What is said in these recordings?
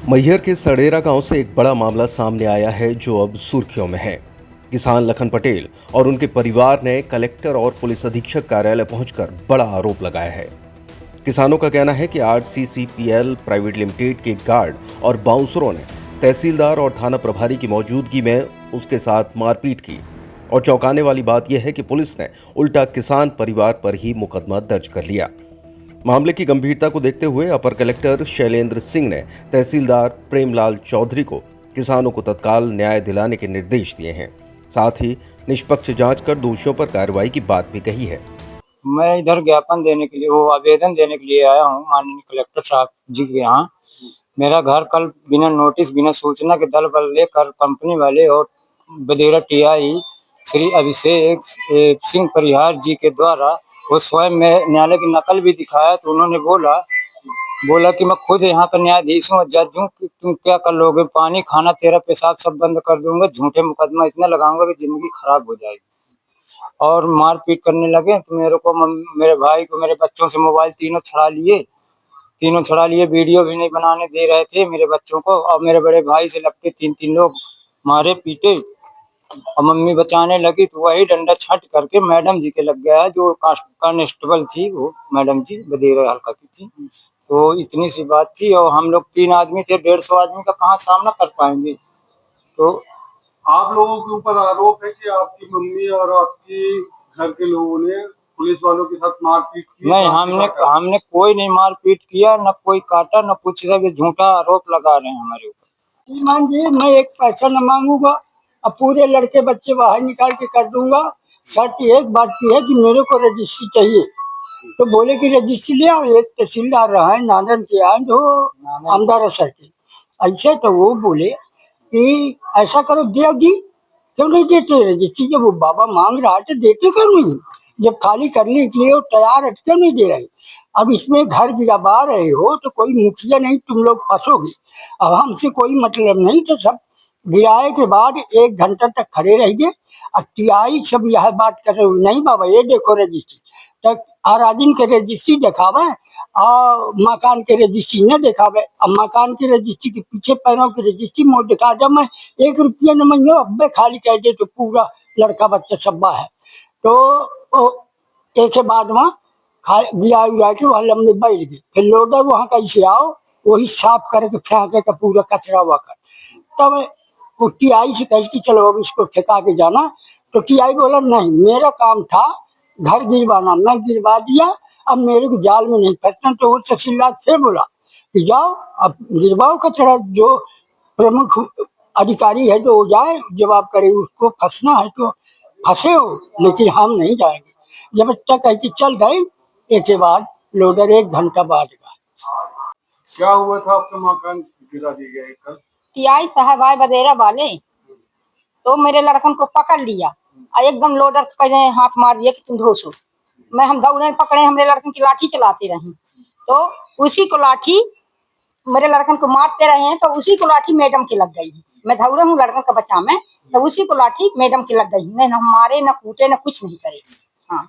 मैहर के सड़ेरा गांव से एक बड़ा मामला सामने आया है जो अब सुर्खियों में है। किसान लखन पटेल और उनके परिवार ने कलेक्टर और पुलिस अधीक्षक कार्यालय पहुंचकर बड़ा आरोप लगाया है। किसानों का कहना है कि आरसीसीपीएल प्राइवेट लिमिटेड के गार्ड और बाउंसरों ने तहसीलदार और थाना प्रभारी की मौजूदगी में उसके साथ मारपीट की और चौंकाने वाली बात यह है कि पुलिस ने उल्टा किसान परिवार पर ही मुकदमा दर्ज कर लिया। मामले की गंभीरता को देखते हुए अपर कलेक्टर शैलेंद्र सिंह ने तहसीलदार प्रेमलाल चौधरी को किसानों को तत्काल न्याय दिलाने के निर्देश दिए हैं। साथ ही निष्पक्ष जांच कर दोषियों पर कार्रवाई की बात भी कही है। मैं इधर ज्ञापन देने के लिए आवेदन देने के लिए आया हूँ माननीय कलेक्टर साहब जी के यहाँ। मेरा घर कल बिना नोटिस बिना सूचना के दल बल लेकर कंपनी वाले और बदेरा टीआई श्री अभिषेक सिंह परिहार जी के द्वारा वो स्वयं में न्यायालय की नकल भी दिखाया। तो उन्होंने बोला कि मैं खुद यहाँ का न्यायाधीश हूँ, जज हूँ, कि तुम क्या कर लोगे, पानी खाना तेरा पेशाब सब बंद कर दूंगा, झूठे मुकदमा इतना लगाऊंगा कि जिंदगी खराब हो जाएगी। और मारपीट करने लगे तो मेरे भाई को मेरे बच्चों से मोबाइल तीनों छड़ा लिए, वीडियो भी नहीं बनाने दे रहे थे मेरे बच्चों को। और मेरे बड़े भाई से लपटे तीन लोग मारे पीटे और मम्मी बचाने लगी तो वही डंडा छट करके मैडम जी के लग गया, जो कांस्टेबल थी वो मैडम जी बदेरा हल्का की थी। तो इतनी सी बात थी और हम लोग 3 आदमी थे, 150 आदमी का कहाँ सामना कर पाएंगे। तो आप लोगों के ऊपर आरोप है कि आपकी मम्मी और आपकी घर के लोगों ने पुलिस वालों के साथ मारपीट की? नहीं, हमने कोई नहीं मारपीट किया, न कोई काटा, न कुछ। सब झूठा आरोप लगा रहे हैं हमारे ऊपर। श्रीमान जी, मैं एक पैसा न मांगूंगा, अब पूरे लड़के बच्चे बाहर निकाल के कर दूंगा। शर्त एक बात की है कि मेरे को रजिस्ट्री चाहिए। तो बोले कि रजिस्ट्री ले आओ। एक तहसीलदार रहा है नादन के यहाँ, जो आमदार सर के ऐसे। तो वो बोले कि ऐसा करो, दे दी क्यों नहीं देते रजिस्ट्री? जब वो बाबा मांग रहा है तो देते क्यों नहीं? जब खाली करने के लिए वो तैयार है क्यों नहीं दे रहे? अब इसमें घर गिरवा रहे हो तो कोई मुखिया नहीं, तुम लोग फंसोगे। अब हमसे कोई मतलब नहीं। तो सब गिराए के बाद 1 घंटा तक खड़े रहिए और टीआई सब यह बात कर रहे हो, नहीं बाबा ये देखो रजिस्ट्री। तक आराधीन के रजिस्ट्री दिखावे और मकान के रजिस्ट्री न दिखावे। अब मकान के रजिस्ट्री के पीछे पैरों की रजिस्ट्री मोड़ दिखा, जब मैं 1 रुपया न महीने अब्बे खाली कह दे तो पूरा लड़का बच्चा सब्बा है। तो एक के बाद वहाँ गिरा उड़ा के वहाँ लंबे बैठ गए। फिर लोडर वहाँ कैसे आओ, वही साफ करके फेंके का पूरा कचरा हुआ कर। तब वो टीआई से कही कि चलो अब इसको ठेका के जाना। तो टीआई बोला नहीं, मेरा काम था घर गिरवाना, मैं गिरवा दिया, अब मेरे को जाल में नहीं फंसना। तो वो तहसीलदार फिर बोला कि जाओ अब गिरवाओ कचरा, जो प्रमुख अधिकारी है जो जाए जवाब करे, उसको फंसना है तो फंसे हो, लेकिन हम नहीं जाएंगे। जब तक कह के चल गए, एक के बाद लोडर 1 घंटा बाद गया। क्या हुआ था? आपका मकान गिरा दिया गया कल? टीआई साहब आए बदेरा वाले, तो मेरे लड़कन को पकड़ लिया और एकदम लोडर कहने हाथ मार दिया कि तुम ढोसो। हम दौड़े पकड़े, हमारे लड़कन की लाठी चलाते रहे। तो उसी को लाठी मेरे लड़कन को मारते रहे हैं, तो उसी को लाठी मैडम के लग गई। मैं दौड़े हूँ लड़कन का बच्चा में, तो उसी को लाठी मैडम के लग गई। नहीं न मारे, न कूटे, न कुछ नहीं करे। हाँ,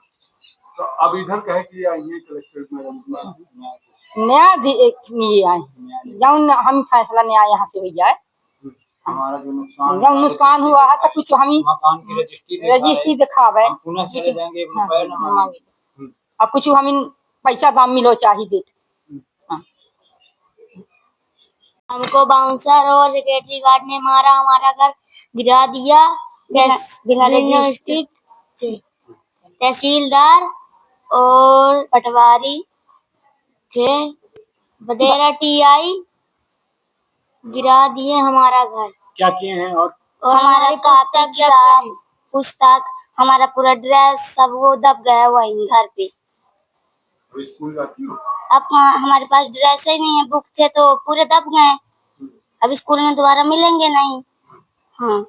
तो अब इधर कहे कि आई है कलेक्टर मैडम न्याय आए, जौन हम फैसला न्याय यहाँ से हो जाए। हमारा जो नुकसान हुआ है तो कुछ हम मकान की रजिस्ट्री दिखावे, चले जाएंगे, अब कुछ हम पैसा दाम मिलो चाहिए। हमको बाउंसर और सिक्योरिटी गार्ड ने मारा, हमारा घर गिरा दिया बिना रजिस्ट्री से। तहसीलदार और पटवारी थे, बदेरा टीआई गिरा दिए हमारा घर। क्या किए हैं? और हमारे कॉपी किताब पुस्तक, हमारा पूरा ड्रेस सब वो दब गया वहीं घर पे। स्कूल जाती हो? अब हमारे पास ड्रेस ही नहीं है, बुक थे तो पूरे दब गए। अब स्कूल में दोबारा मिलेंगे नहीं। हाँ,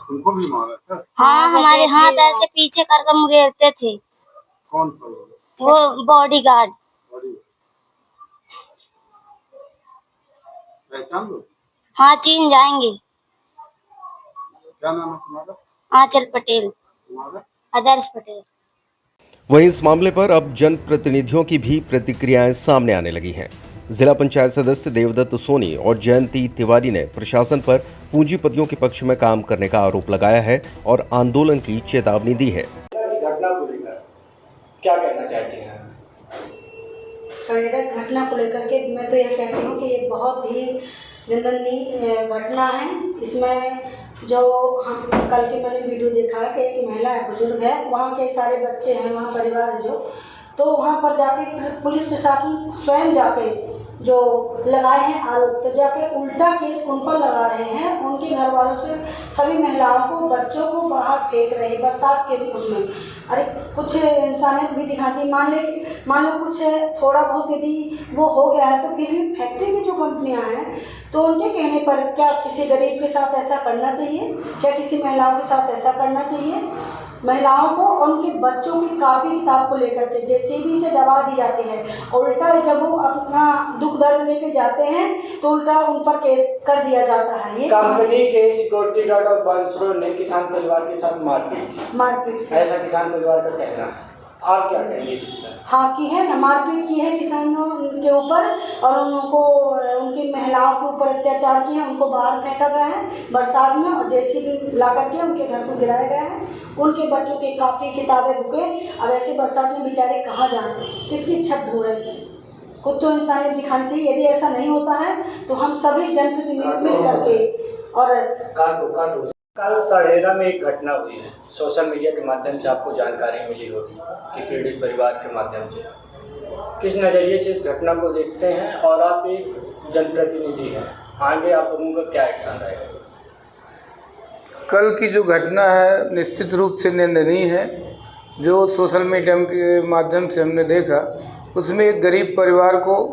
उनको भी मारा था? हाँ, हमारे हाथ ऐसे पीछे कर मुड़ेरते थे। कौन सा? वो बॉडीगार्ड। पहचान लो? हाँ, चीन जाएंगे। क्या नाम है तुम्हारा? आंचल पटेल। तुम्हारा? आदर्श पटेल। वहीं इस मामले पर अब जनप्रतिनिधियों की भी प्रतिक्रियाएं सामने आने लगी हैं। जिला पंचायत सदस्य देवदत्त सोनी और जयंती तिवारी ने प्रशासन पर पूंजीपतियों के पक्ष में काम करने का आरोप लगाया है और आंदोलन की चेतावनी दी है। घटना को लेकर क्या कहना चाहते हैं? सर, घटना को लेकर के मैं तो यह कहती हूँ कि ये बहुत ही निंदनीय घटना है। इसमें जो हम कल के मैंने वीडियो देखा है कि एक महिला है, बुजुर्ग है, वहाँ के सारे बच्चे हैं, वहाँ परिवार है तो वहाँ पर जाके पुलिस प्रशासन स्वयं जाके जो लगाए हैं आरोप, तो जाके उल्टा केस उन पर लगा रहे हैं। उनके घर वालों से सभी महिलाओं को, बच्चों को बाहर फेंक रहे हैं बरसात के उसमें। अरे कुछ इंसानियत भी दिखा चाहिए। मान लो कुछ थोड़ा बहुत यदि वो हो गया है तो फिर भी फैक्ट्री की जो कंपनियां हैं तो उनके कहने पर क्या किसी गरीब के साथ ऐसा करना चाहिए? क्या किसी महिलाओं के साथ ऐसा करना चाहिए? महिलाओं को और उनके बच्चों की कापी किताब को लेकर के जेसीबी से दबा दी जाती है। उल्टा जब वो अपना दुख दर्द लेके जाते हैं तो उल्टा उन पर केस कर दिया जाता है। ये कंपनी के सिक्योरिटी गार्ड और बाउंसरों ने किसान परिवार के साथ मारपीट ऐसा किसान परिवार का कहना है। आप क्या कहेंगे इस विषय? हाँ की है ना, मारपीट की है किसानों के ऊपर और उनको उनकी महिलाओं के ऊपर अत्याचार किया, उनको बाहर फेंका गया है बरसात में और जेसीबी ला करके उनके घर को गिराया गया है। उनके बच्चों की कापी किताबें बुके अब ऐसे बरसात में बेचारे कहाँ जाएं, किसकी छत ढूंढ रहे हैं? खुद तो इंसानियत दिखानी चाहिए। यदि ऐसा नहीं होता है तो हम सभी जनप्रतिनिधि मिल करके और कल सड़ेरा में एक घटना हुई है, सोशल मीडिया के माध्यम से आपको जानकारी मिली होगी कि पीड़ित परिवार के माध्यम से किस नज़रिए से इस घटना को देखते हैं और आप एक जनप्रतिनिधि हैं, आगे आप लोगों का क्या एक्शन रहेगा? कल की जो घटना है निश्चित रूप से निंदनीय है। जो सोशल मीडिया के माध्यम से हमने देखा उसमें एक गरीब परिवार को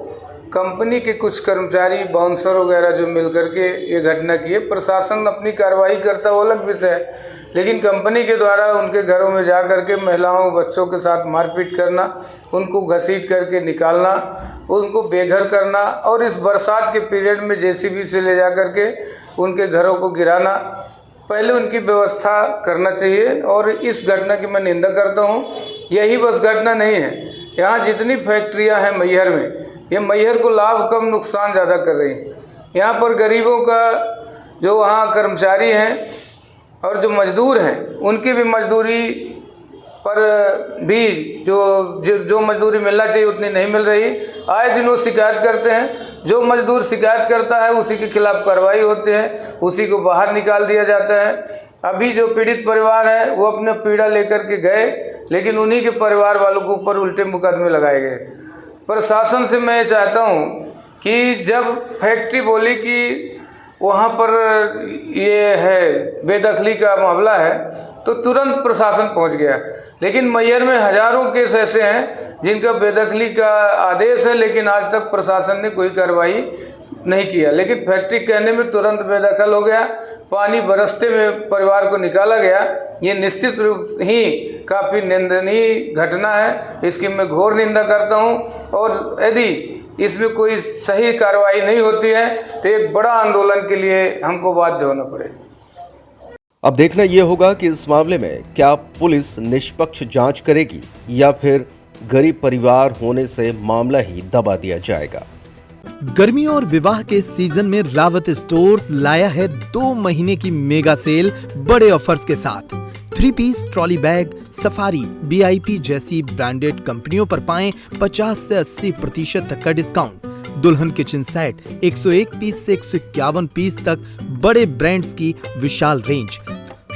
कंपनी के कुछ कर्मचारी बाउंसर वगैरह जो मिलकर के ये घटना की है। प्रशासन अपनी कार्रवाई करता वो अलग विषय है, लेकिन कंपनी के द्वारा उनके घरों में जा कर के महिलाओं बच्चों के साथ मारपीट करना, उनको घसीट करके निकालना, उनको बेघर करना और इस बरसात के पीरियड में जेसीबी से ले जा कर के उनके घरों को गिराना, पहले उनकी व्यवस्था करना चाहिए। और इस घटना की मैं निंदा करता हूँ। यही बस घटना नहीं है, यहाँ जितनी फैक्ट्रियाँ हैं मैहर में, ये मैहर को लाभ कम नुकसान ज़्यादा कर रही हैं। यहाँ पर गरीबों का जो वहाँ कर्मचारी हैं और जो मजदूर हैं उनकी भी मजदूरी पर भी जो मजदूरी मिलना चाहिए उतनी नहीं मिल रही। आए दिन वो शिकायत करते हैं, जो मजदूर शिकायत करता है उसी के खिलाफ कार्रवाई होती है, उसी को बाहर निकाल दिया जाता है। अभी जो पीड़ित परिवार है वो अपने पीड़ा लेकर के गए, लेकिन उन्हीं के परिवार वालों के ऊपर उल्टे मुकदमे लगाए गए। प्रशासन से मैं चाहता हूँ कि जब फैक्ट्री बोली कि वहाँ पर ये है बेदखली का मामला है तो तुरंत प्रशासन पहुँच गया, लेकिन मैहर में हज़ारों केस ऐसे हैं जिनका बेदखली का आदेश है लेकिन आज तक प्रशासन ने कोई कार्रवाई नहीं किया। लेकिन फैक्ट्री कहने में तुरंत बेदखल हो गया, पानी बरसते में परिवार को निकाला गया। ये निश्चित रूप ही काफ़ी निंदनीय घटना है, इसकी मैं घोर निंदा करता हूँ। और यदि इसमें कोई सही कार्रवाई नहीं होती है तो एक बड़ा आंदोलन के लिए हमको बाध्य होना पड़ेगा। अब देखना यह होगा कि इस मामले में क्या पुलिस निष्पक्ष जांच करेगी या फिर गरीब परिवार होने से मामला ही दबा दिया जाएगा। गर्मियों और विवाह के सीजन में रावत स्टोर्स लाया है 2 महीने की मेगा सेल बड़े ऑफर्स के साथ। 3 piece trolley bag, Safari, VIP जैसी ब्रांडेड कंपनियों पर पाएं 50 से 80% तक का डिस्काउंट। दुल्हन किचन सेट 101 पीस से 151 पीस तक बड़े ब्रांड्स की विशाल रेंज।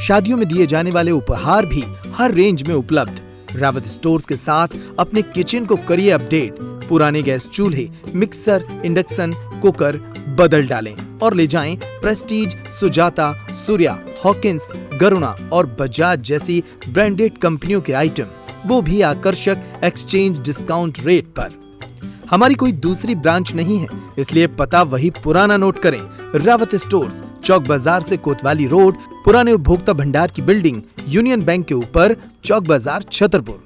शादियों में दिए जाने वाले उपहार भी हर रेंज में उपलब्ध। रावत स्टोर्स के साथ अपने किचन को करिए अपडेट। पुराने गैस चूल्हे, मिक्सर, इंडक्शन कुकर बदल डालें और ले जाएं प्रेस्टीज, सुजाता, सूर्या, हॉकिंस, गरुणा और बजाज जैसी ब्रांडेड कंपनियों के आइटम, वो भी आकर्षक एक्सचेंज डिस्काउंट रेट पर। हमारी कोई दूसरी ब्रांच नहीं है, इसलिए पता वही पुराना नोट करें। रावत स्टोर्स, चौक बाजार से कोतवाली रोड, पुराने उपभोक्ता भंडार की बिल्डिंग, यूनियन बैंक के ऊपर, चौक बाजार, छतरपुर।